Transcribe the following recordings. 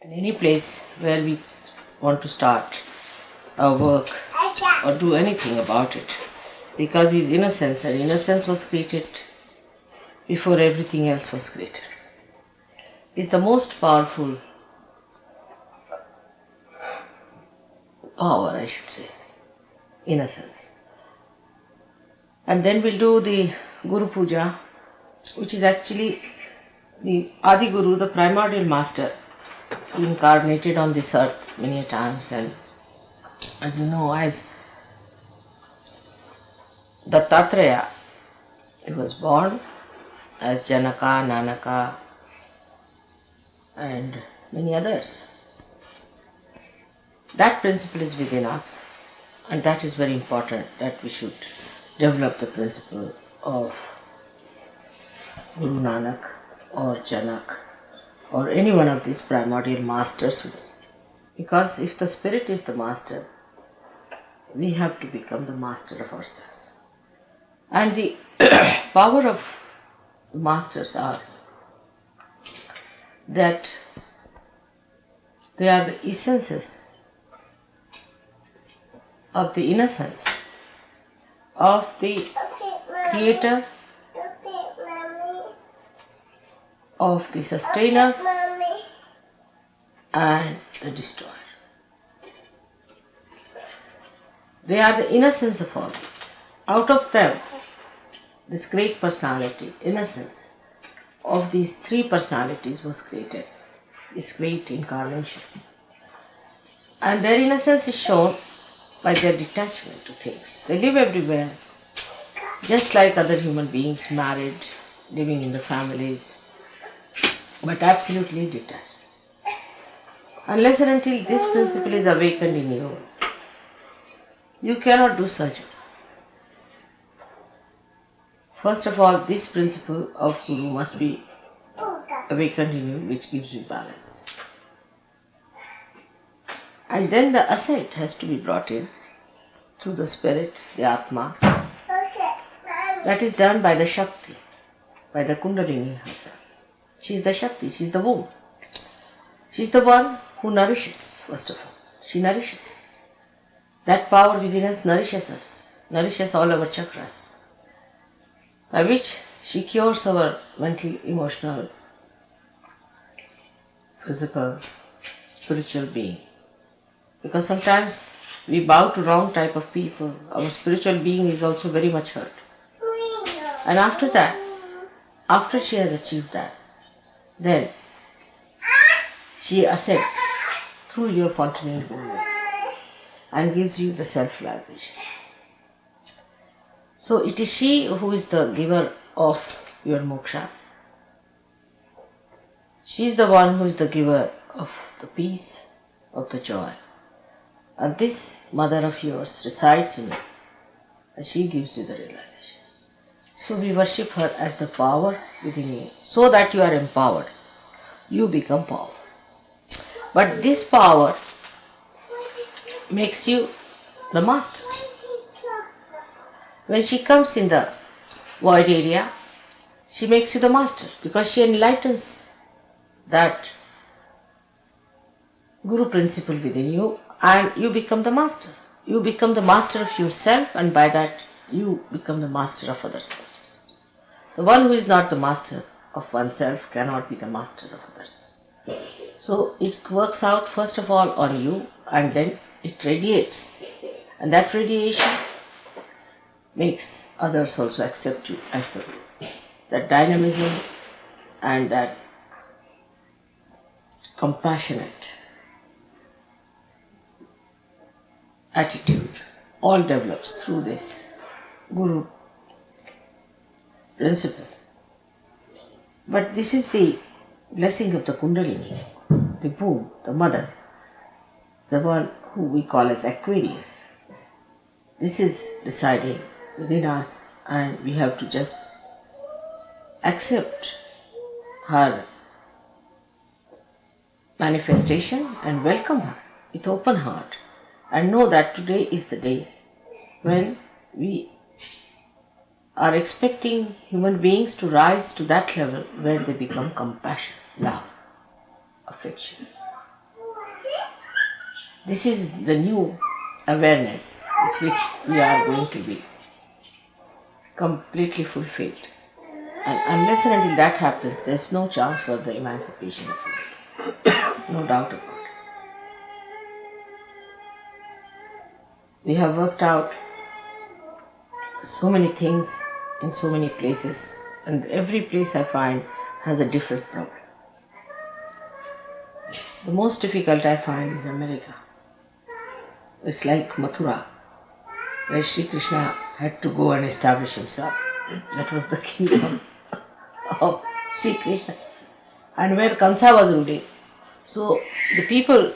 in any place where we want to start our work or do anything about it, because his innocence, and innocence was created before everything else was created, is the most powerful power, I should say, innocence. And then we'll do the Guru Puja, which is actually the Adi Guru, the primordial master, who incarnated on this earth many times. And as you know, as Dattatreya, he was born as Janaka, Nanaka, and many others. That principle is within us, and that is very important, that we should develop the principle of Guru Nanak or Janak or any one of these primordial masters within. Because if the spirit is the master, we have to become the master of ourselves. And the power of masters are that they are the essences of the innocence of the creator, of the sustainer, and the destroyer. They are the innocence of all this. Out of them, this great personality, innocence of these three personalities was created, this great incarnation. And their innocence is shown by their detachment to things. They live everywhere, just like other human beings, married, living in the families, but absolutely detached. Unless and until this principle is awakened in you, you cannot do sajna. First of all, this principle of Guru must be awakened in you, which gives you balance. And then the ascent has to be brought in through the spirit, the Atma. That is done by the Shakti, by the Kundalini herself. She is the Shakti, she is the womb. She is the one who nourishes, first of all. She nourishes. That power within us, nourishes all our chakras, by which she cures our mental, emotional, physical, spiritual being. Because sometimes we bow to wrong type of people, our spiritual being is also very much hurt. And after that, after she has achieved that, then she ascends through your continual movement and gives you the self-realization. So it is she who is the giver of your moksha. She is the one who is the giver of the peace, of the joy. And this mother of yours resides in you, and she gives you the realization. So we worship her as the power within you, so that you are empowered. You become power. But this power makes you the master. When she comes in the void area, she makes you the master, because she enlightens that Guru principle within you, and you become the master. You become the master of yourself, and by that you become the master of others also. The one who is not the master of oneself cannot be the master of others. So it works out first of all on you, and then it radiates. And that radiation makes others also accept you as the Guru. That dynamism and that compassionate attitude all develops through this Guru principle. But this is the blessing of the Kundalini, the womb, the mother, the one who we call as Aquarius. This is residing within us, and we have to just accept her manifestation and welcome her with open heart, and know that today is the day when we are expecting human beings to rise to that level where they become compassion, love, affection. This is the new awareness with which we are going to be completely fulfilled. And unless and until that happens, there is no chance for the emancipation of youth. No doubt about it. We have worked out so many things in so many places, and every place I find has a different problem. The most difficult I find is America. It's like Mathura, where Sri Krishna had to go and establish himself. That was the kingdom of Sri Krishna, and where Kamsa was ruling. So the people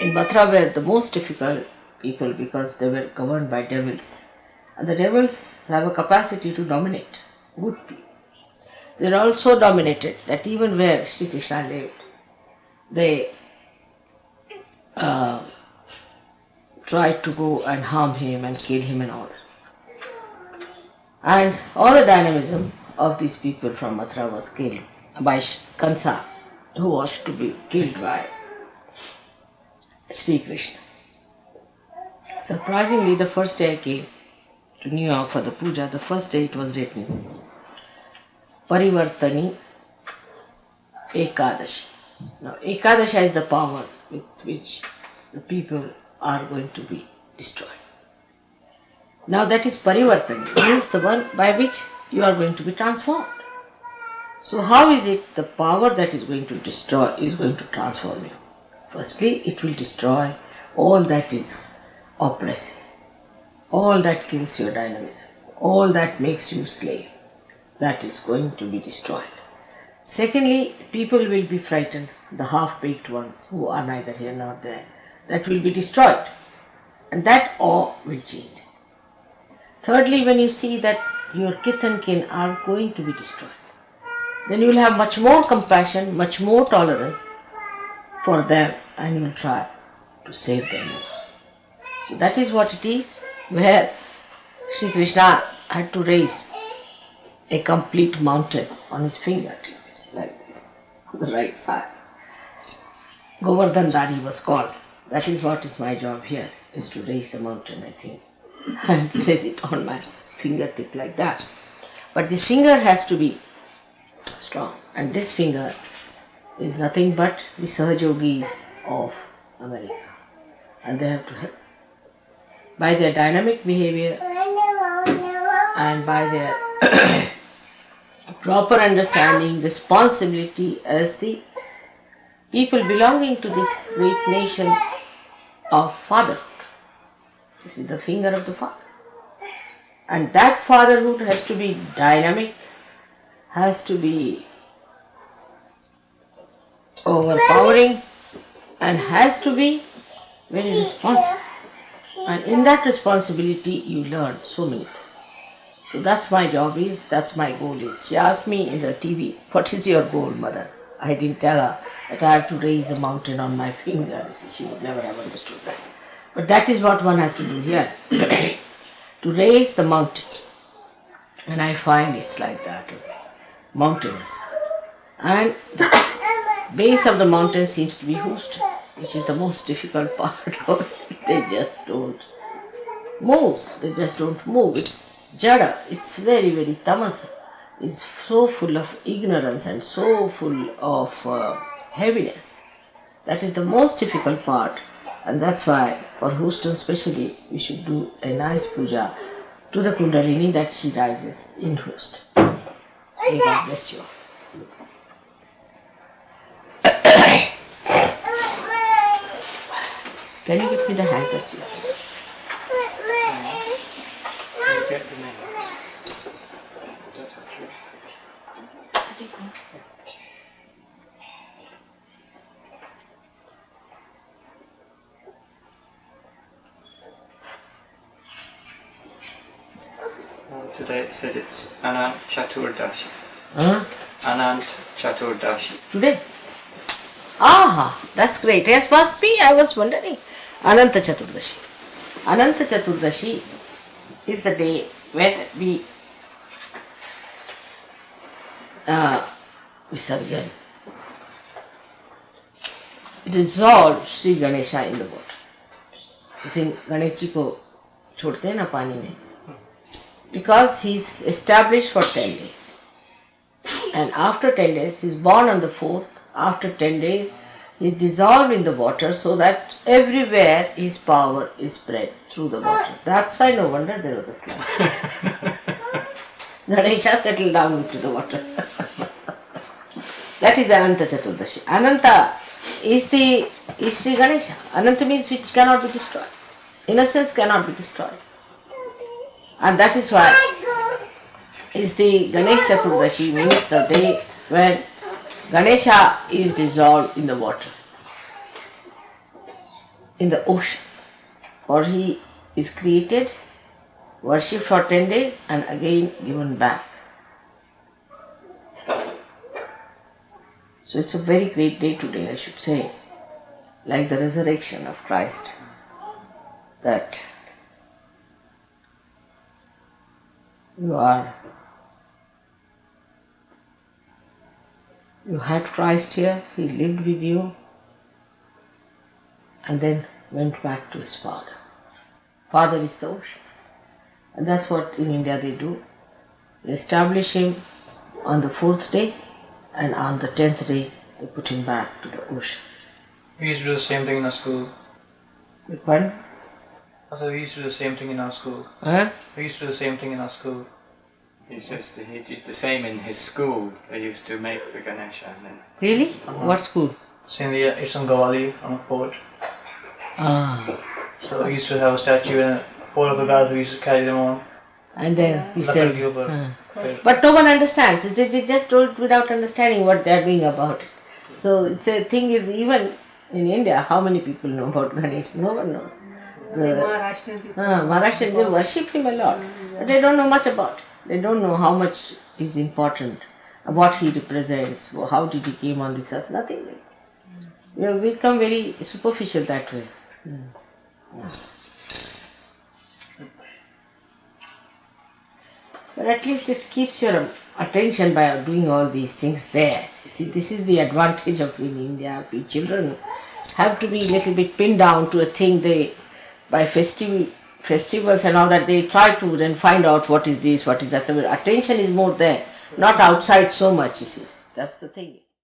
in Mathura were the most difficult people because they were governed by devils. And the devils have a capacity to dominate good people. They are all so dominated that even where Sri Krishna lived, they tried to go and harm him and kill him and all that. And all the dynamism of these people from Mathura was killed by Kansa, who was to be killed by Sri Krishna. Surprisingly, the first day I came to New York for the puja, the first day it was written Parivartani Ekadashi. Now, Ekadasha is the power with which the people are going to be destroyed. Now, that is Parivartani, means the one by which you are going to be transformed. So, how is it the power that is going to destroy is going to transform you? Firstly, it will destroy all that is oppressive, all that kills your dynamism, all that makes you slave. That is going to be destroyed. Secondly, people will be frightened, the half-baked ones who are neither here nor there. That will be destroyed, and that awe will change. Thirdly, when you see that your kith and kin are going to be destroyed, then you will have much more compassion, much more tolerance for them, and you will try to save them. So that is what it is, where Sri Krishna had to raise a complete mountain on his fingertips, like this, on the right side. Govardhan Dari was called. That is what is my job here, is to raise the mountain, I think, and place it on my fingertip like that. But this finger has to be strong, and this finger is nothing but the Sahajogis of America, and they have to help. By their dynamic behavior and by their proper understanding, responsibility as the people belonging to this great nation of fatherhood. This is the finger of the father. And that fatherhood has to be dynamic, has to be overpowering, and has to be very responsible. And in that responsibility, you learn so many things. So that's my job is, that's my goal is. She asked me in the TV, what is your goal, mother? I didn't tell her that I have to raise a mountain on my finger. She would never have understood that. But that is what one has to do here, to raise the mountain. And I find it's like that, mountainous. And the base of the mountain seems to be Houston, which is the most difficult part of it. They just don't move. They just don't move. It's jada. It's very, very tamasa. It's so full of ignorance and so full of heaviness. That is the most difficult part. And that's why, for Houston especially, we should do a nice puja to the Kundalini that she rises in Houston. So may God bless you. Can you get me the handkerchief? Get the names. Today it said it's Anant Chaturdashi. Huh? Anant Chaturdashi. Today? Ah, that's great. Yes, must be. I was wondering. Ananta Chaturdashi. Ananta Chaturdashi is the day when we Visarjan dissolve Sri Ganesha in the water. उस दिन गणेश जी को छोड़ते हैं ना पानी में, because he's established for 10 days. And after 10 days, he's born on the 4th. After 10 days, he's dissolved in the water so that everywhere his power is spread through the water. That's why no wonder there was a flood. Ganesha settled down into the water. That is Ananta Chaturdashi. Ananta is Sri Ganesha. Ananta means which cannot be destroyed. Innocence cannot be destroyed. And that is why is the Ganesh Chaturdashi, means the day when Ganesha is dissolved in the water, in the ocean, or he is created, worshipped for 10 days and again given back. So it's a very great day today, I should say, like the resurrection of Christ, that you had Christ here, he lived with you and then went back to his Father. Father is the ocean. And that's what in India they do. They establish him on the 4th day and on the 10th day they put him back to the ocean. We used to do the same thing in our school. Pardon? So we used to do the same thing in our school. Huh? We used to do the same thing in our school. He did the same in his school. They used to make the Ganesha and then... Really? What school? It's in Gawali on a fort. Ah. So we used to have a statue and 4 of the guys we used to carry them on. And then he says, Gilbert. but no one understands. They just do it without understanding what they are doing about it. So it's a thing is, even in India, how many people know about Ganesh? No one knows. Maharashtrian, they worship him a lot, but they don't know much about it. They don't know how much is important, what he represents, how did he came on this earth, nothing. We have become very superficial that way. Yeah. But at least it keeps your attention by doing all these things there. See, this is the advantage of in India. We children have to be a little bit pinned down to a thing. They, by festivals and all that, they try to then find out what is this, what is that. The attention is more there, not outside so much, you see. That's the thing.